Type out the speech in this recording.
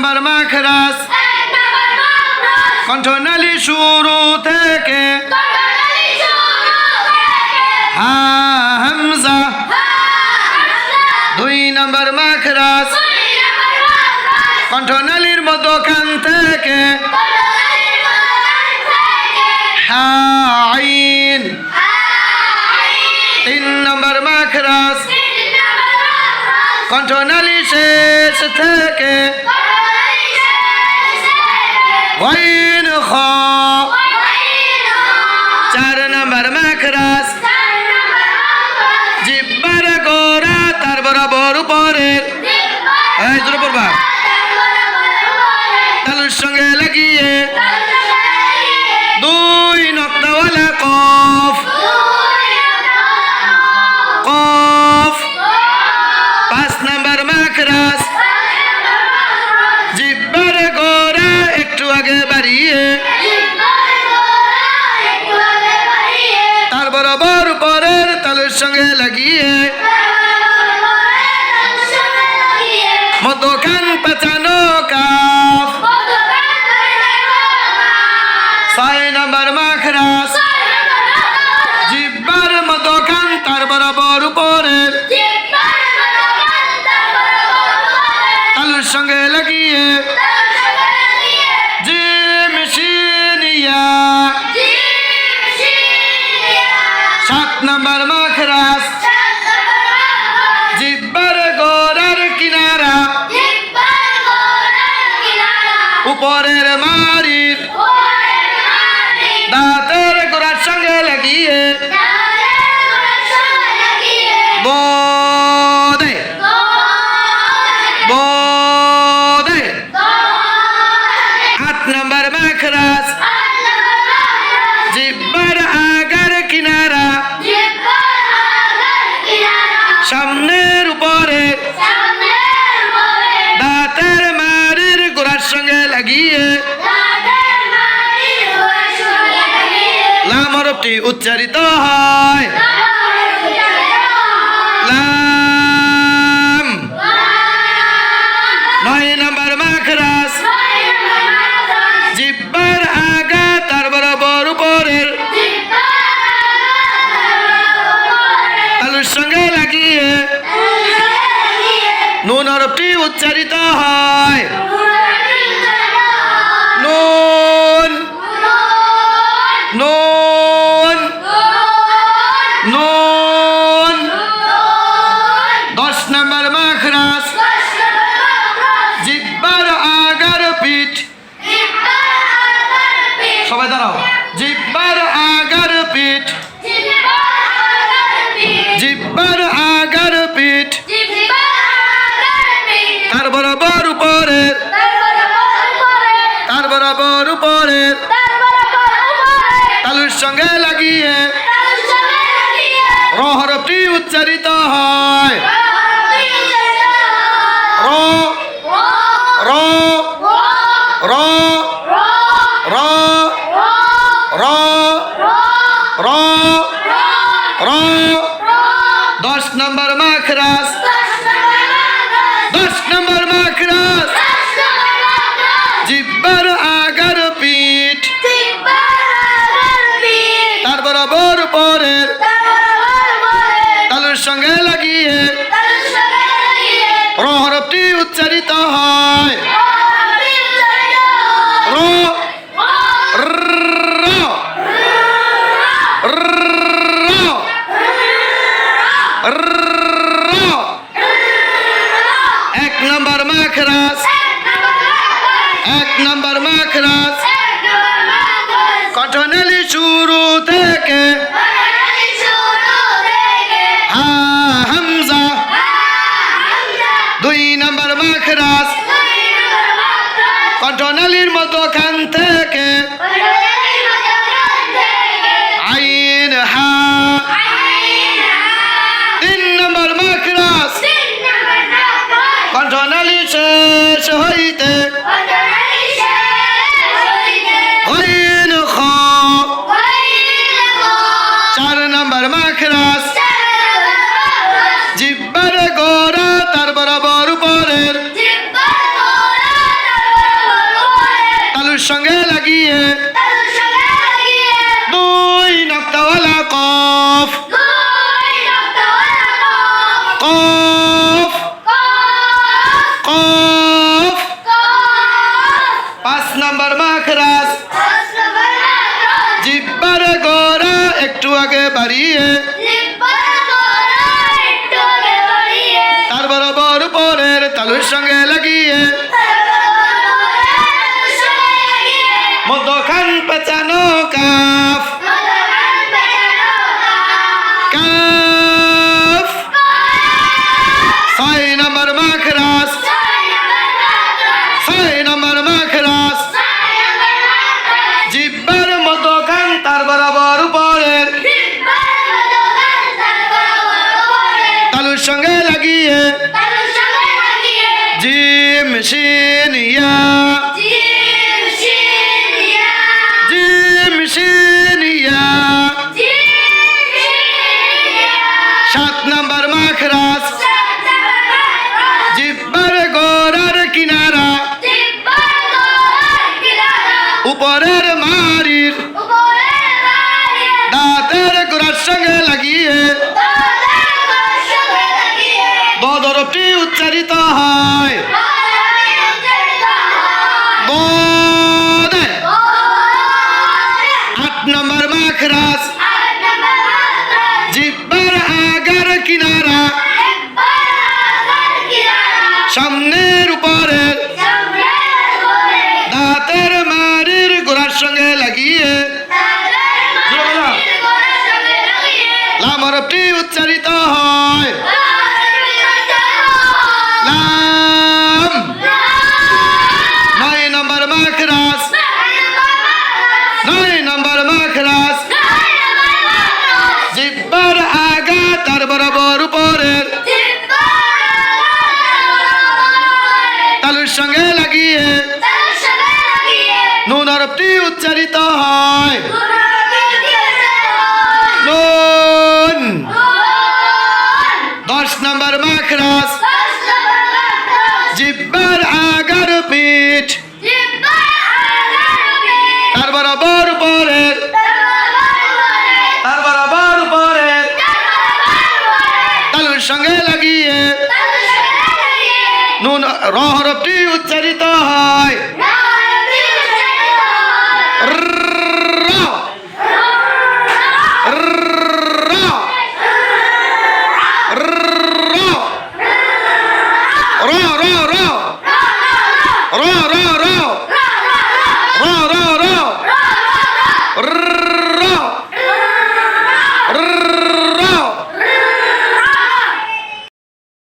Number মাখরাজ কণ্ঠনালী শুরু থেকে হা Hamza. 2 number মাখরাজ কণ্ঠনালীর মধ্যখান থেকে হা আইন। 3 নাম্বার মাখরাজ কণ্ঠনালী শেষ থেকে ওয়াইন খ। 4 নাম্বার মাখরাজ জিহ্বার গোড়া তার বরাবর উপরের পড়বা তালুর সঙ্গে লাগিয়ে 2 নক্তাওয়ালা কফ। কফ। 5 নাম্বার মাখরাজ জিহ্বার গোড়া একটু আগে বাড়িয়ে তার বরাবর উপরের তালুর সঙ্গে লাগিয়ে মধ্যখান পেঁচানো কাফ। 6 নাম্বার মাখরাজ জিহ্বার মধ্যখান তার বরাবর উপরের তালুর সঙ্গে লাগিয়ে জিম শিন ইয়া। 7 নাম্বার মাখরাজ জিহ্বার গোড়ার কিনারা উপরের মারির দাঁতের গোড়ার সঙ্গে লাগিয়ে বোদে বোদে। 8 নাম্বার মাখরাজ জিহ্বার আগার কিনারা সামনের উপরে দাঁতের মারির গোড়ার সঙ্গে লাগিয়ে লাম হরফটি উচ্চারিত হয় লাম। 9 নাম্বার মাখরাজ জিহ্বার আগা তার বরাবর উপরের তালুর সঙ্গে লাগিয়ে নুন হরফটি উচ্চারিত হয় নুন নুন নুন। 10 নাম্বার মাখরাজ জিহ্বার আগার পিঠ। সবাই দাঁড়াও। জিহ্বার আগার পিঠ জিহ্বার আগার পিঠ তার বরাবর উপরের তার বরাবর উপরের তালুর সঙ্গে লাগিয়ে র হরফটি উচ্চারিত হয় র র র র র র র। 10 নাম্বার মাখরাজ 10 নাম্বার মাখরাজ জিহ্বার আগার পিঠ তার বরাবর উপরের তালুর সঙ্গে লাগিয়ে র হরফটি উচ্চারিত হয় র র। 1 নাম্বার মাখরাজ 1 নাম্বার মাখরাজ কণ্ঠনালী শুরু থেকে হা হামজা। 2 নাম্বার মাখরাজ কণ্ঠনালীর মধ্যখান থেকে আইন হা। 3 নাম্বার মাখরাজ কণ্ঠনালী শেষ হইতে ওয়াইন খ। 4 নাম্বার মাখরাজ জিহ্বার গোড়া তার বরাবর উপরের সঙ্গে লাগিয়ে দুই নক্তাওয়ালা কফ কফ কফ 5 নম্বর মাখরাজ জিব্বার গোড়া একটু আগে বাড়িয়ে তার বরাবর উপরের তালুর সঙ্গে লাগিয়ে মধ্যখান পেঁচানো কাফ কাফ 6 নম্বর মাখরাজ 6 নম্বর মাখরাজ জিব্বার মধ্যখান তার বরাবর উপরের তালুর সঙ্গে লাগিয়ে জিম শিন ইয়া জিম শিন ইয়া 7 নম্বর মাখরাজ জিব্বার গোড়ার কিনারা উপরের মারির দাঁতের গোড়ার সঙ্গে লাগিয়ে দরটি উচ্চারিত হয় দে 8 নম্বর মাখরাজ জিব্বার আগার কিনারা সামনের উপরের দাঁতের মারির গোড়ার সঙ্গে লাগিয়ে লাম হরফটি উচ্চারিত হয় লাম 9 নম্বর মাখরাজ 9 নম্বর মাখরাজ জিব্বার আগা তার বরাবর উপরের তালুর সঙ্গে লাগিয়ে নুন হরফটি উচ্চারিত হয় নুন 10 নম্বর মাখরাজ জিব্বার আগার পিঠ তার বরাবর উপরের তালুর সঙ্গে লাগিয়ে নুন র হরফটি উচ্চারিত হয় র র র র র র